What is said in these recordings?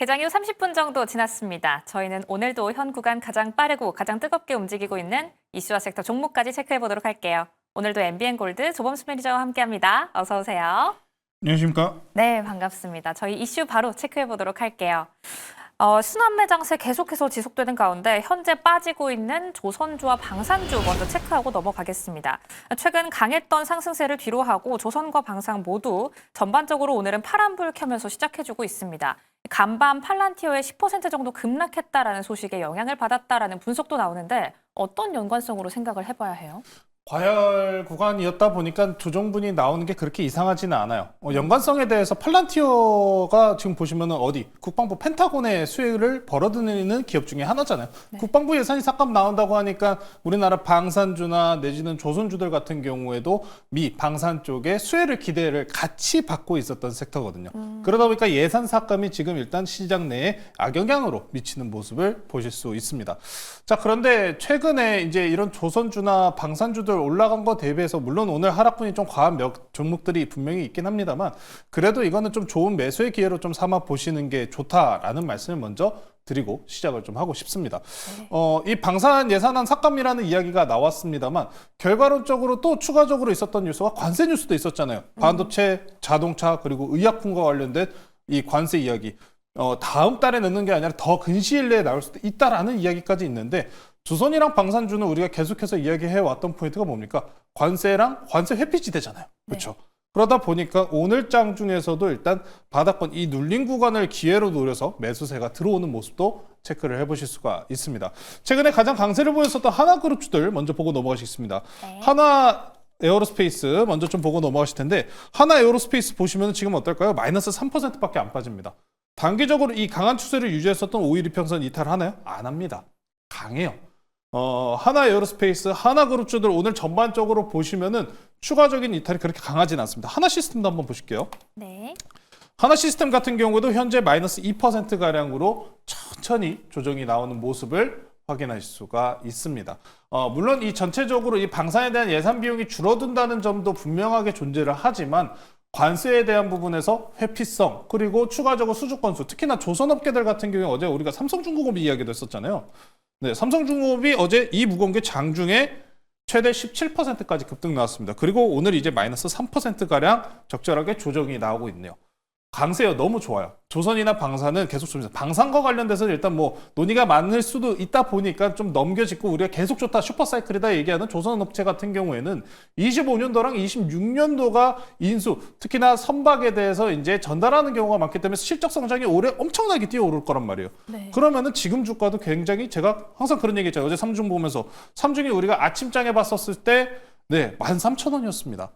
개장 이후 30분 정도 지났습니다. 저희는 오늘도 현 구간 가장 빠르고 가장 뜨겁게 움직이고 있는 이슈와 섹터 종목까지 체크해보도록 할게요. 오늘도 MBN골드 조범수 매니저와 함께합니다. 어서 오세요. 안녕하십니까? 네, 반갑습니다. 저희 이슈 바로 체크해보도록 할게요. 순환매 장세 계속해서 지속되는 가운데 현재 빠지고 있는 조선주와 방산주 먼저 체크하고 넘어가겠습니다. 최근 강했던 상승세를 뒤로하고 조선과 방산 모두 전반적으로 오늘은 파란불 켜면서 시작해주고 있습니다. 간밤 팔란티어의 10% 정도 급락했다라는 소식에 영향을 받았다라는 분석도 나오는데 어떤 연관성으로 생각을 해봐야 해요? 과열 구간이었다 보니까 조정분이 나오는 게 그렇게 이상하지는 않아요. 연관성에 대해서 팔란티어가 지금 보시면은 어디 국방부 펜타곤의 수혜를 벌어들이는 기업 중에 하나잖아요. 네. 국방부 예산이 삭감 나온다고 하니까 우리나라 방산주나 내지는 조선주들 같은 경우에도 미 방산 쪽에 수혜를 기대를 같이 받고 있었던 섹터거든요. 그러다 보니까 예산 삭감이 지금 일단 시장 내에 악영향으로 미치는 모습을 보실 수 있습니다. 자, 그런데 최근에 이제 이런 조선주나 방산주들 올라간 거 대비해서 물론 오늘 하락분이 좀 과한 몇 종목들이 분명히 있긴 합니다만 그래도 이거는 좀 좋은 매수의 기회로 좀 삼아 보시는 게 좋다라는 말씀을 먼저 드리고 시작을 좀 하고 싶습니다. 이 방산 예산안 삭감이라는 이야기가 나왔습니다만 결과론적으로 또 추가적으로 있었던 뉴스가 관세 뉴스도 있었잖아요. 반도체, 자동차 그리고 의약품과 관련된 이 관세 이야기. 다음 달에 넣는 게 아니라 더 근시일 내에 나올 수도 있다라는 이야기까지 있는데 조선이랑 방산주는 우리가 계속해서 이야기해왔던 포인트가 뭡니까? 관세랑 관세 회피지대잖아요. 그렇죠? 그러다 보니까 오늘 장 중에서도 일단 바닥권 이 눌린 구간을 기회로 노려서 매수세가 들어오는 모습도 체크를 해보실 수가 있습니다. 최근에 가장 강세를 보였었던 하나그룹주들 먼저 보고 넘어가시겠습니다. 네. 하나 에어로스페이스 먼저 좀 보고 넘어가실 텐데 하나 에어로스페이스 보시면 지금 어떨까요? 마이너스 3%밖에 안 빠집니다. 단기적으로 이 강한 추세를 유지했었던 5일 이평선 이탈하나요? 안 합니다. 강해요. 하나 에어로스페이스, 하나그룹주들 오늘 전반적으로 보시면은 추가적인 이탈이 그렇게 강하진 않습니다. 하나 시스템도 한번 보실게요. 네. 하나 시스템 같은 경우에도 현재 마이너스 2%가량으로 천천히 조정이 나오는 모습을 확인하실 수가 있습니다. 물론 이 전체적으로 이 방산에 대한 예산 비용이 줄어든다는 점도 분명하게 존재를 하지만 관세에 대한 부분에서 회피성 그리고 추가적으로 수주 건수 특히나 조선업계들 같은 경우에 어제 우리가 삼성중공업 이야기도 했었잖아요. 네, 삼성중공업이 어제 이 무거운 게 장중에 최대 17%까지 급등 나왔습니다. 그리고 오늘 이제 마이너스 3%가량 적절하게 조정이 나오고 있네요. 강세요. 너무 좋아요. 조선이나 방산은 계속 좋습니다. 방산과 관련돼서는 일단 뭐 논의가 많을 수도 있다 보니까 좀 넘겨짚고 우리가 계속 좋다 슈퍼사이클이다 얘기하는 조선업체 같은 경우에는 25년도랑 26년도가 인수 특히나 선박에 대해서 이제 전달하는 경우가 많기 때문에 실적 성장이 올해 엄청나게 뛰어오를 거란 말이에요. 네. 그러면은 지금 주가도 굉장히 제가 항상 그런 얘기 했잖아요. 어제 삼중 보면서 삼중이 우리가 아침장에 봤었을 때 네, 13,000원이었습니다.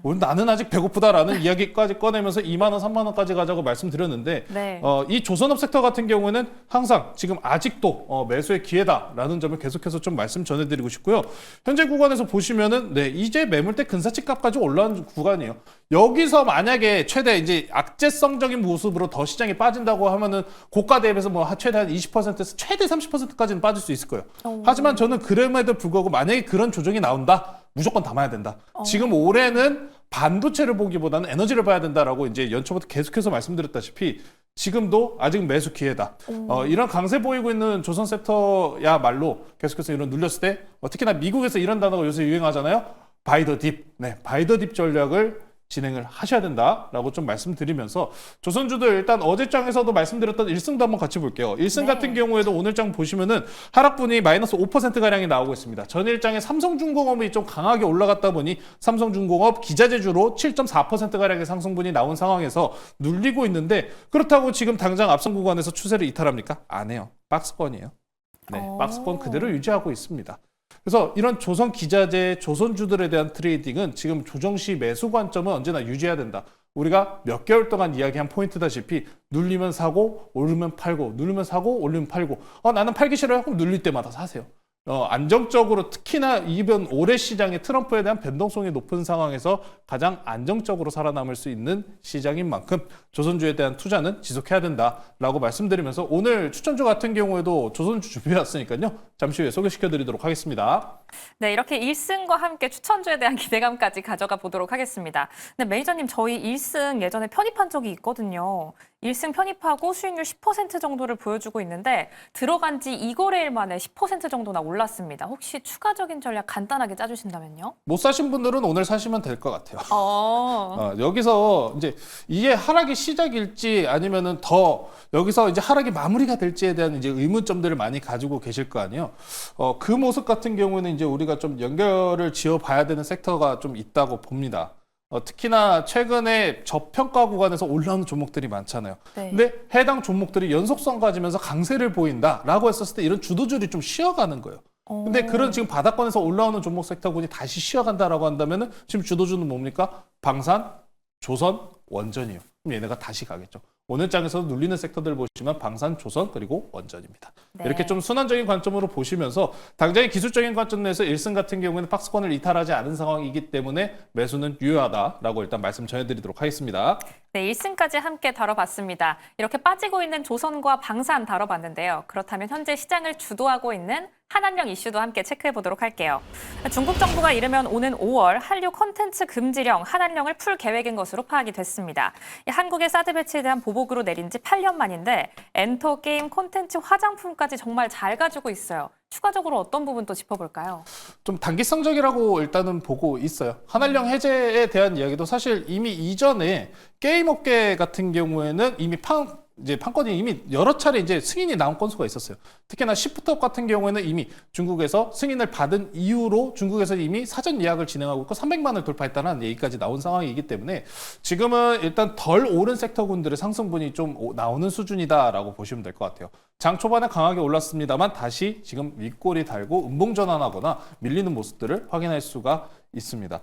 나는 아직 배고프다라는 이야기까지 꺼내면서 2만 원, 3만 원까지 가자고 말씀드렸는데 네. 이 조선업 섹터 같은 경우에는 항상 지금 아직도 매수의 기회다라는 점을 계속해서 좀 말씀 전해드리고 싶고요. 현재 구간에서 보시면은 네, 이제 매물대 근사치 값까지 올라온 구간이에요. 여기서 만약에 최대 이제 악재성적인 모습으로 더 시장이 빠진다고 하면은 고가 대비해서 뭐 최대 한 20%에서 최대 30%까지는 빠질 수 있을 거예요. 하지만 저는 그럼에도 불구하고 만약에 그런 조정이 나온다. 무조건 담아야 된다. 지금 올해는 반도체를 보기보다는 에너지를 봐야 된다라고 이제 연초부터 계속해서 말씀드렸다시피 지금도 아직 매수 기회다. 이런 강세 보이고 있는 조선 섹터야말로 계속해서 이런 눌렸을 때 특히나 미국에서 이런 단어가 요새 유행하잖아요. 바이 더 딥. 네, 바이 더 딥 전략을 진행을 하셔야 된다라고 좀 말씀드리면서 조선주들 일단 어제 장에서도 말씀드렸던 1승도 한번 같이 볼게요. 1승 같은 경우에도 오늘 장 보시면은 하락분이 마이너스 5%가량이 나오고 있습니다. 전일장에 삼성중공업이 좀 강하게 올라갔다 보니 삼성중공업 기자재주로 7.4%가량의 상승분이 나온 상황에서 눌리고 있는데 그렇다고 지금 당장 앞선 구간에서 추세를 이탈합니까? 안 해요. 박스권이에요. 네, 박스권 그대로 유지하고 있습니다. 그래서 이런 조선 기자재, 조선주들에 대한 트레이딩은 지금 조정 시 매수 관점은 언제나 유지해야 된다. 우리가 몇 개월 동안 이야기한 포인트다시피 눌리면 사고, 오르면 팔고, 누르면 사고, 올리면 팔고. 나는 팔기 싫어요. 그럼 눌릴 때마다 사세요. 안정적으로 특히나 이번 올해 시장에 트럼프에 대한 변동성이 높은 상황에서 가장 안정적으로 살아남을 수 있는 시장인 만큼 조선주에 대한 투자는 지속해야 된다라고 말씀드리면서 오늘 추천주 같은 경우에도 조선주 준비해왔으니까요. 잠시 후에 소개시켜드리도록 하겠습니다. 네, 이렇게 1승과 함께 추천주에 대한 기대감까지 가져가 보도록 하겠습니다. 근데 매니저님, 저희 1승 예전에 편입한 적이 있거든요. 1승 편입하고 수익률 10% 정도를 보여주고 있는데 들어간 지 2거래일 만에 10% 정도나 올랐습니다. 혹시 추가적인 전략 간단하게 짜주신다면요? 못 사신 분들은 오늘 사시면 될 것 같아요. 어. 여기서 이제 이게 하락이 시작일지 아니면은 더 여기서 이제 하락이 마무리가 될지에 대한 이제 의문점들을 많이 가지고 계실 거 아니에요. 그 모습 같은 경우에는 이제 우리가 좀 연결을 지어 봐야 되는 섹터가 좀 있다고 봅니다. 특히나 최근에 저평가 구간에서 올라오는 종목들이 많잖아요. 네. 근데 해당 종목들이 연속성 가지면서 강세를 보인다라고 했었을 때 이런 주도줄이 좀 쉬어가는 거예요. 근데 그런 지금 바닥권에서 올라오는 종목 섹터군이 다시 쉬어간다라고 한다면은 지금 주도주는 뭡니까? 방산, 조선, 원전이에요. 그럼 얘네가 다시 가겠죠. 오늘 장에서 눌리는 섹터들 보시면 방산, 조선 그리고 원전입니다. 네. 이렇게 좀 순환적인 관점으로 보시면서 당장의 기술적인 관점 내에서 1승 같은 경우에는 박스권을 이탈하지 않은 상황이기 때문에 매수는 유효하다라고 일단 말씀 전해드리도록 하겠습니다. 네, 1승까지 함께 다뤄봤습니다. 이렇게 빠지고 있는 조선과 방산 다뤄봤는데요. 그렇다면 현재 시장을 주도하고 있는 한한령 이슈도 함께 체크해 보도록 할게요. 중국 정부가 이르면 오는 5월 한류 콘텐츠 금지령 한한령을 풀 계획인 것으로 파악이 됐습니다. 한국의 사드 배치에 대한 보복으로 내린 지 8년 만인데 엔터, 게임, 콘텐츠, 화장품까지 정말 잘 가지고 있어요. 추가적으로 어떤 부분 또 짚어볼까요? 좀 단기성적이라고 일단은 보고 있어요. 한한령 해제에 대한 이야기도 사실 이미 이전에 게임 업계 같은 경우에는 이미 판권이 이미 여러 차례 이제 승인이 나온 건수가 있었어요. 특히나 시프트업 같은 경우에는 이미 중국에서 승인을 받은 이후로 중국에서 이미 사전 예약을 진행하고 있고 300만을 돌파했다는 얘기까지 나온 상황이기 때문에 지금은 일단 덜 오른 섹터군들의 상승분이 좀 나오는 수준이다라고 보시면 될 것 같아요. 장 초반에 강하게 올랐습니다만 다시 지금 윗골이 달고 음봉 전환하거나 밀리는 모습들을 확인할 수가 있습니다.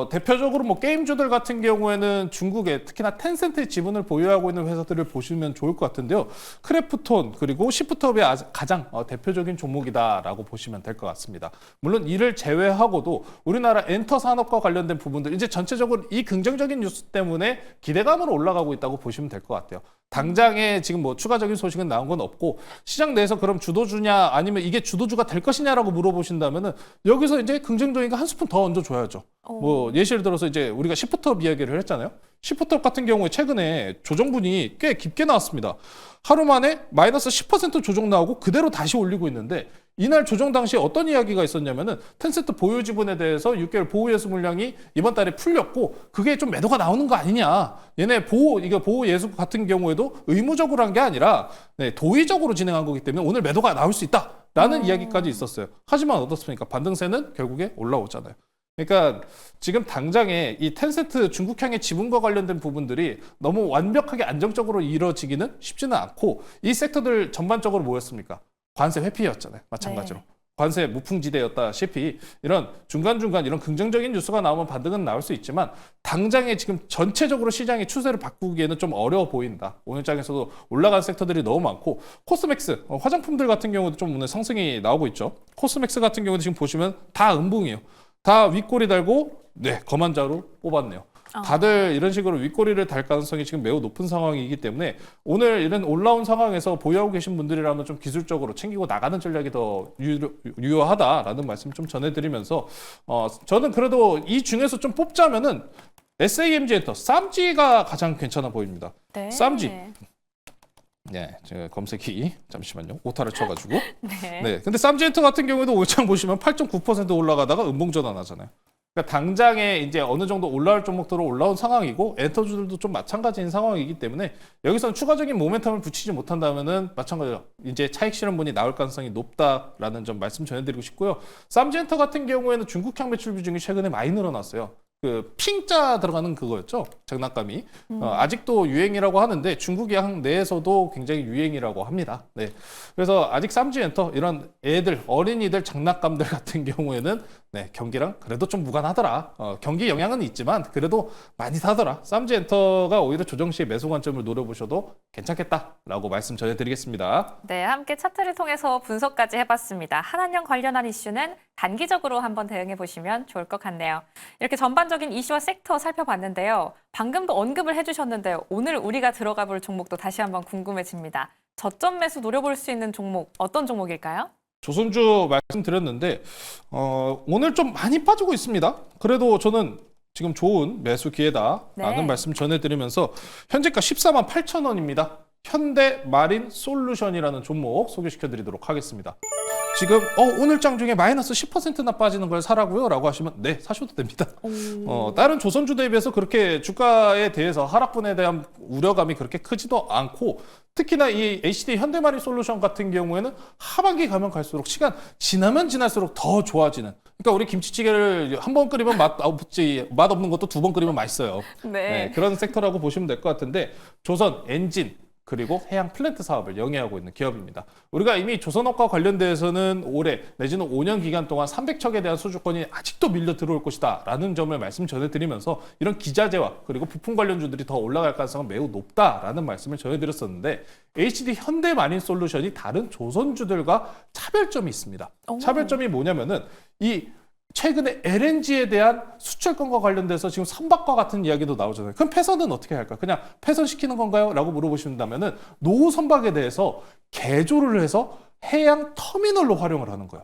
대표적으로 뭐 게임주들 같은 경우에는 중국에 특히나 텐센트의 지분을 보유하고 있는 회사들을 보시면 좋을 것 같은데요. 크래프톤 그리고 시프트업의 가장 대표적인 종목이다라고 보시면 될 것 같습니다. 물론 이를 제외하고도 우리나라 엔터 산업과 관련된 부분들 이제 전체적으로 이 긍정적인 뉴스 때문에 기대감으로 올라가고 있다고 보시면 될 것 같아요. 당장에 지금 뭐 추가적인 소식은 나온 건 없고 시장 내에서 그럼 주도주냐 아니면 이게 주도주가 될 것이냐라고 물어보신다면은 여기서 이제 긍정적인 거 한 스푼 더 얹어줘야죠. 뭐 예시를 들어서 이제 우리가 시프트업 이야기를 했잖아요. 시프트업 같은 경우에 최근에 조정분이 꽤 깊게 나왔습니다. 하루 만에 마이너스 10% 조정 나오고 그대로 다시 올리고 있는데 이날 조정 당시에 어떤 이야기가 있었냐면은 텐센트 보유 지분에 대해서 6개월 보호 예수 물량이 이번 달에 풀렸고 그게 좀 매도가 나오는 거 아니냐. 얘네 보호 예수 같은 경우에도 의무적으로 한 게 아니라 도의적으로 진행한 거기 때문에 오늘 매도가 나올 수 있다라는 이야기까지 있었어요. 하지만 어떻습니까? 반등세는 결국에 올라오잖아요. 그러니까 지금 당장에 이 텐센트 중국향의 지분과 관련된 부분들이 너무 완벽하게 안정적으로 이루어지기는 쉽지는 않고 이 섹터들 전반적으로 뭐였습니까? 관세 회피였잖아요. 마찬가지로. 네. 관세 무풍지대였다시피 이런 중간중간 이런 긍정적인 뉴스가 나오면 반등은 나올 수 있지만 당장에 지금 전체적으로 시장의 추세를 바꾸기에는 좀 어려워 보인다. 오늘 장에서도 올라간 섹터들이 너무 많고 코스맥스, 화장품들 같은 경우도 좀 오늘 상승이 나오고 있죠. 코스맥스 같은 경우도 지금 보시면 다 음봉이에요. 다 윗꼬리 달고 검은 자루 뽑았네요. 다들 이런 식으로 윗꼬리를 달 가능성이 지금 매우 높은 상황이기 때문에 오늘 이런 올라온 상황에서 보유하고 계신 분들이라면 좀 기술적으로 챙기고 나가는 전략이 더 유효하다라는 말씀 좀 전해드리면서 저는 그래도 이 중에서 좀 뽑자면은 SAMG 엔터, 쌈지가 가장 괜찮아 보입니다. 네. 쌈지. 네, 제가 검색이 잠시만요. 오타를 쳐가지고. 네. 근데 쌈지엔터 같은 경우에도 오장 보시면 8.9% 올라가다가 음봉 전환하잖아요. 그러니까 당장에 이제 어느 정도 올라올 종목들로 올라온 상황이고 엔터주들도 좀 마찬가지인 상황이기 때문에 여기서는 추가적인 모멘텀을 붙이지 못한다면은 마찬가지로 이제 차익 실현분이 나올 가능성이 높다라는 점 말씀 전해드리고 싶고요. 쌈지엔터 같은 경우에는 중국향 매출 비중이 최근에 많이 늘어났어요. 그 핑자 들어가는 그거였죠. 장난감이. 아직도 유행이라고 하는데 중국향 내에서도 굉장히 유행이라고 합니다. 네. 그래서 아직 쌈지엔터 이런 애들 어린이들 장난감들 같은 경우에는 경기랑 그래도 좀 무관하더라. 경기 영향은 있지만 그래도 많이 사더라. 쌈지엔터가 오히려 조정 시에 매수 관점을 노려보셔도 괜찮겠다라고 말씀 전해드리겠습니다. 네, 함께 차트를 통해서 분석까지 해봤습니다. 한한령 관련한 이슈는 단기적으로 한번 대응해 보시면 좋을 것 같네요. 이렇게 전반적인 이슈와 섹터 살펴봤는데요. 방금도 언급을 해주셨는데요. 오늘 우리가 들어가 볼 종목도 다시 한번 궁금해집니다. 저점 매수 노려볼 수 있는 종목 어떤 종목일까요? 조선주 말씀드렸는데 오늘 좀 많이 빠지고 있습니다. 그래도 저는 지금 좋은 매수 기회다라는 네. 말씀 전해드리면서 현재가 14만 8천 원입니다. 현대 마린 솔루션이라는 종목 소개시켜드리도록 하겠습니다. 지금 오늘장 중에 마이너스 10%나 빠지는 걸 사라고요? 라고 하시면 네, 사셔도 됩니다. 다른 조선주 대비해서 그렇게 주가에 대해서 하락분에 대한 우려감이 그렇게 크지도 않고 특히나 이 HD 현대마린 솔루션 같은 경우에는 하반기 가면 갈수록 시간 지나면 지날수록 더 좋아지는 그러니까 우리 김치찌개를 한 번 끓이면 맛없는 것도 두 번 끓이면 맛있어요. 네, 그런 섹터라고 보시면 될 것 같은데 조선 엔진 그리고 해양 플랜트 사업을 영위하고 있는 기업입니다. 우리가 이미 조선업과 관련돼서는 올해 내지는 5년 기간 동안 300척에 대한 수주권이 아직도 밀려 들어올 것이다 라는 점을 말씀 전해드리면서 이런 기자재와 그리고 부품 관련주들이 더 올라갈 가능성은 매우 높다라는 말씀을 전해드렸었는데 HD 현대마린 솔루션이 다른 조선주들과 차별점이 있습니다. 차별점이 뭐냐면은 이 최근에 LNG에 대한 수출권과 관련돼서 지금 선박과 같은 이야기도 나오잖아요. 그럼 폐선은 어떻게 할까요? 그냥 폐선시키는 건가요? 라고 물어보신다면은 노후 선박에 대해서 개조를 해서 해양 터미널로 활용을 하는 거예요.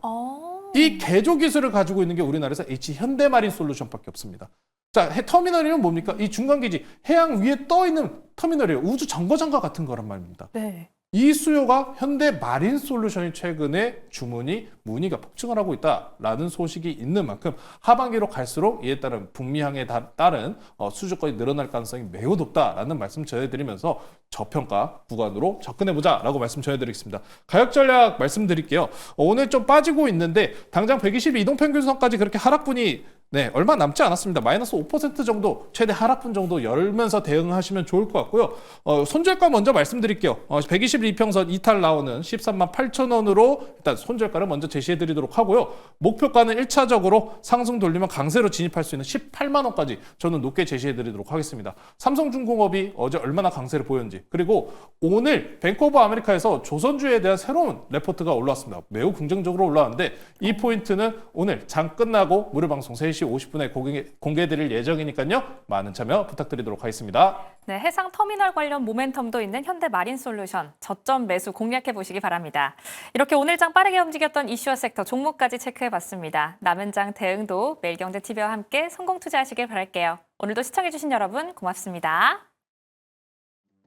이 개조 기술을 가지고 있는 게 우리나라에서 HD 현대마린 솔루션밖에 없습니다. 자, 터미널이면 뭡니까? 이 중간기지 해양 위에 떠 있는 터미널이에요. 우주 정거장과 같은 거란 말입니다. 네. 이 수요가 현대 마린 솔루션이 최근에 문의가 폭증을 하고 있다라는 소식이 있는 만큼 하반기로 갈수록 이에 따른 북미항에 따른 수주권이 늘어날 가능성이 매우 높다라는 말씀 전해드리면서 저평가 구간으로 접근해보자라고 말씀 전해드리겠습니다. 가격 전략 말씀드릴게요. 오늘 좀 빠지고 있는데 당장 120 이동평균선까지 그렇게 하락분이 얼마 남지 않았습니다. 마이너스 5% 정도, 최대 하락분 정도 열면서 대응하시면 좋을 것 같고요. 손절가 먼저 말씀드릴게요. 121평선 이탈 나오는 13만 8천 원으로 일단 손절가를 먼저 제시해드리도록 하고요. 목표가는 1차적으로 상승 돌리면 강세로 진입할 수 있는 18만 원까지 저는 높게 제시해드리도록 하겠습니다. 삼성중공업이 어제 얼마나 강세를 보였는지 그리고 오늘 뱅크 오브 아메리카에서 조선주에 대한 새로운 레포트가 올라왔습니다. 매우 긍정적으로 올라왔는데 이 포인트는 오늘 장 끝나고 무료 방송 3시 50분에 공개드릴 예정이니까요. 많은 참여 부탁드리도록 하겠습니다. 네, 해상 터미널 관련 모멘텀도 있는 현대 마린 솔루션 저점 매수 공략해 보시기 바랍니다. 이렇게 오늘장 빠르게 움직였던 이슈와 섹터 종목까지 체크해 봤습니다. 남은 장 대응도 매일경제TV와 함께 성공 투자하시길 바랄게요. 오늘도 시청해 주신 여러분 고맙습니다.